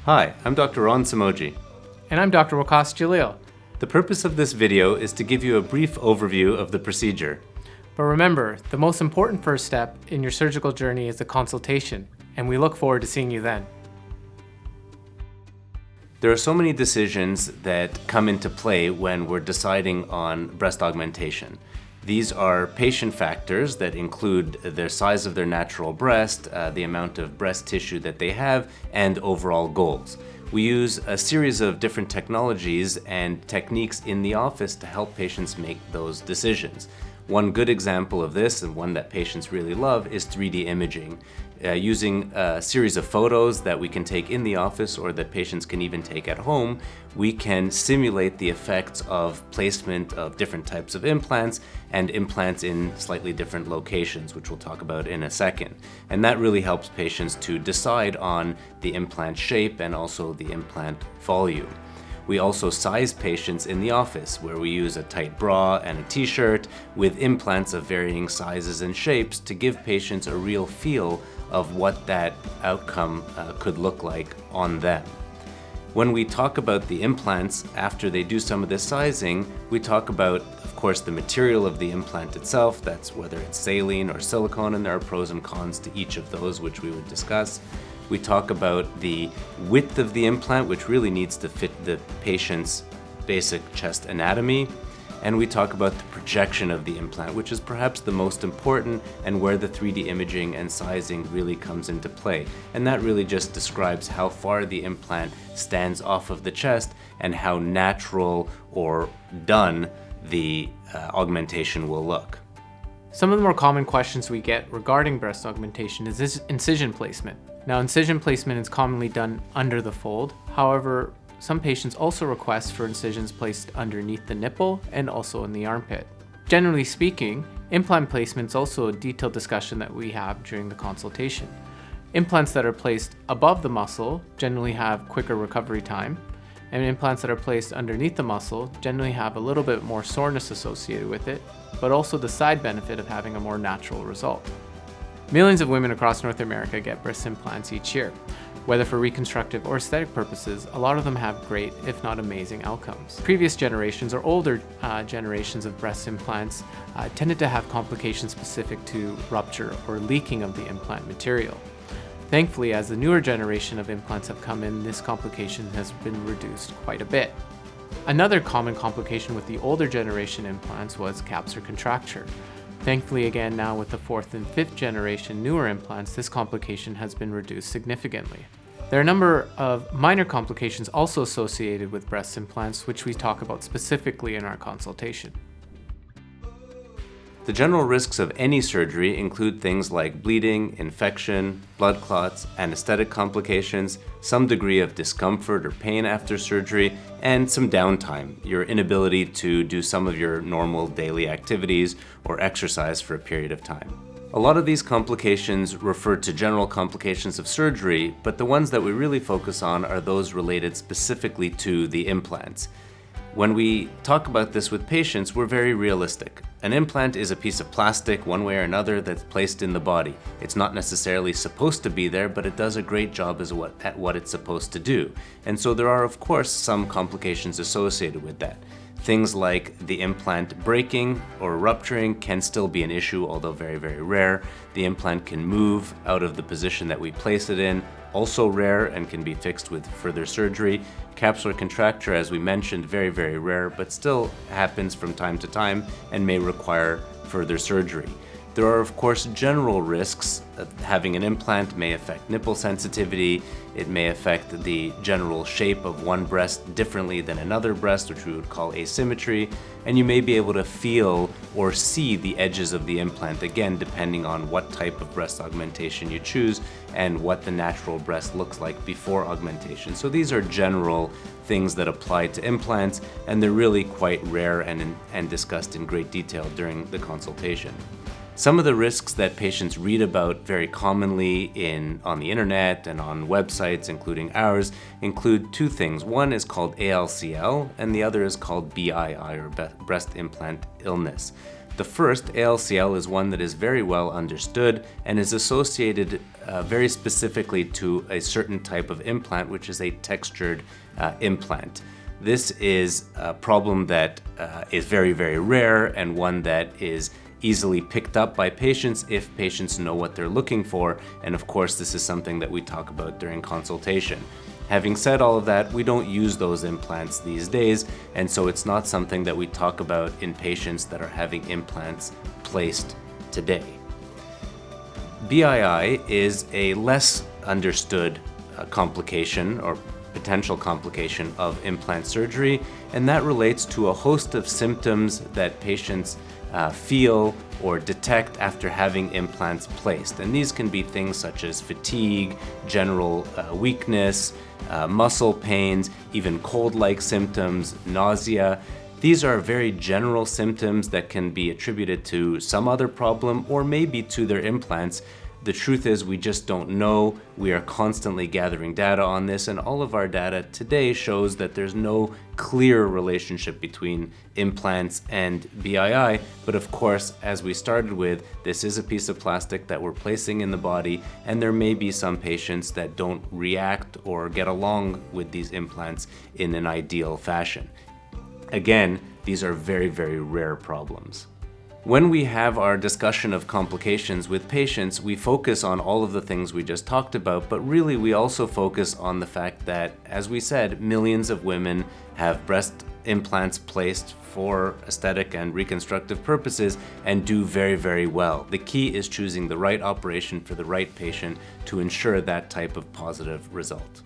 Hi, I'm Dr. Ron Samoji. And I'm Dr. Waqas Jalil. The purpose of this video is to give you a brief overview of the procedure. But remember, the most important first step in your surgical journey is the consultation, and we look forward to seeing you then. There are so many decisions that come into play when we're deciding on breast augmentation. These are patient factors that include the size of their natural breast, the amount of breast tissue that they have, and overall goals. We use a series of different technologies and techniques in the office to help patients make those decisions. One good example of this, and one that patients really love, is 3D imaging. Using a series of photos that we can take in the office or that patients can even take at home, we can simulate the effects of placement of different types of implants and implants in slightly different locations, which we'll talk about in a second. And that really helps patients to decide on the implant shape and also the implant volume. We also size patients in the office, where we use a tight bra and a t-shirt with implants of varying sizes and shapes to give patients a real feel of what that outcome could look like on them. When we talk about the implants after they do some of this sizing, we talk about, of course, the material of the implant itself. That's whether it's saline or silicone, and there are pros and cons to each of those, which we would discuss. We talk about the width of the implant, which really needs to fit the patient's basic chest anatomy. And we talk about the projection of the implant, which is perhaps the most important and where the 3D imaging and sizing really comes into play. And that really just describes how far the implant stands off of the chest and how natural or done the augmentation will look. Some of the more common questions we get regarding breast augmentation is this incision placement. Now, incision placement is commonly done under the fold. However, some patients also request for incisions placed underneath the nipple and also in the armpit. Generally speaking, implant placement is also a detailed discussion that we have during the consultation. Implants that are placed above the muscle generally have quicker recovery time, and implants that are placed underneath the muscle generally have a little bit more soreness associated with it, but also the side benefit of having a more natural result. Millions of women across North America get breast implants each year. Whether for reconstructive or aesthetic purposes, a lot of them have great, if not amazing, outcomes. Previous generations or older generations of breast implants tended to have complications specific to rupture or leaking of the implant material. Thankfully, as the newer generation of implants have come in, this complication has been reduced quite a bit. Another common complication with the older generation implants was capsular contracture. Thankfully, again, now with the 4th and 5th generation newer implants, this complication has been reduced significantly. There are a number of minor complications also associated with breast implants, which we talk about specifically in our consultation. The general risks of any surgery include things like bleeding, infection, blood clots, anesthetic complications, some degree of discomfort or pain after surgery, and some downtime, your inability to do some of your normal daily activities or exercise for a period of time. A lot of these complications refer to general complications of surgery, but the ones that we really focus on are those related specifically to the implants. When we talk about this with patients, we're very realistic. An implant is a piece of plastic, one way or another, that's placed in the body. It's not necessarily supposed to be there, but it does a great job at what it's supposed to do. And so there are, of course, some complications associated with that. Things like the implant breaking or rupturing can still be an issue, although very, very rare. The implant can move out of the position that we place it in, also rare and can be fixed with further surgery. Capsular contracture, as we mentioned, very, very rare, but still happens from time to time and may require further surgery. There are, of course, general risks. Having an implant may affect nipple sensitivity. It may affect the general shape of one breast differently than another breast, which we would call asymmetry. And you may be able to feel or see the edges of the implant, again, depending on what type of breast augmentation you choose and what the natural breast looks like before augmentation. So these are general things that apply to implants, and they're really quite rare and discussed in great detail during the consultation. Some of the risks that patients read about very commonly on the internet and on websites, including ours, include two things. One is called ALCL, and the other is called BII, or breast implant illness. The first, ALCL, is one that is very well understood and is associated very specifically to a certain type of implant, which is a textured implant. This is a problem that is very, very rare and one that is easily picked up by patients if patients know what they're looking for. And of course, this is something that we talk about during consultation. Having said all of that, we don't use those implants these days, and so it's not something that we talk about in patients that are having implants placed today. BII is a less understood complication or potential complication of implant surgery, and that relates to a host of symptoms that patients feel or detect after having implants placed. And these can be things such as fatigue, general weakness, muscle pains, even cold-like symptoms, nausea. These are very general symptoms that can be attributed to some other problem or maybe to their implants. The truth is we just don't know. We are constantly gathering data on this, and all of our data today shows that there's no clear relationship between implants and BII. But of course, as we started with, this is a piece of plastic that we're placing in the body, and there may be some patients that don't react or get along with these implants in an ideal fashion. Again, these are very, very rare problems. When we have our discussion of complications with patients, we focus on all of the things we just talked about, but really we also focus on the fact that, as we said, millions of women have breast implants placed for aesthetic and reconstructive purposes and do very, very well. The key is choosing the right operation for the right patient to ensure that type of positive result.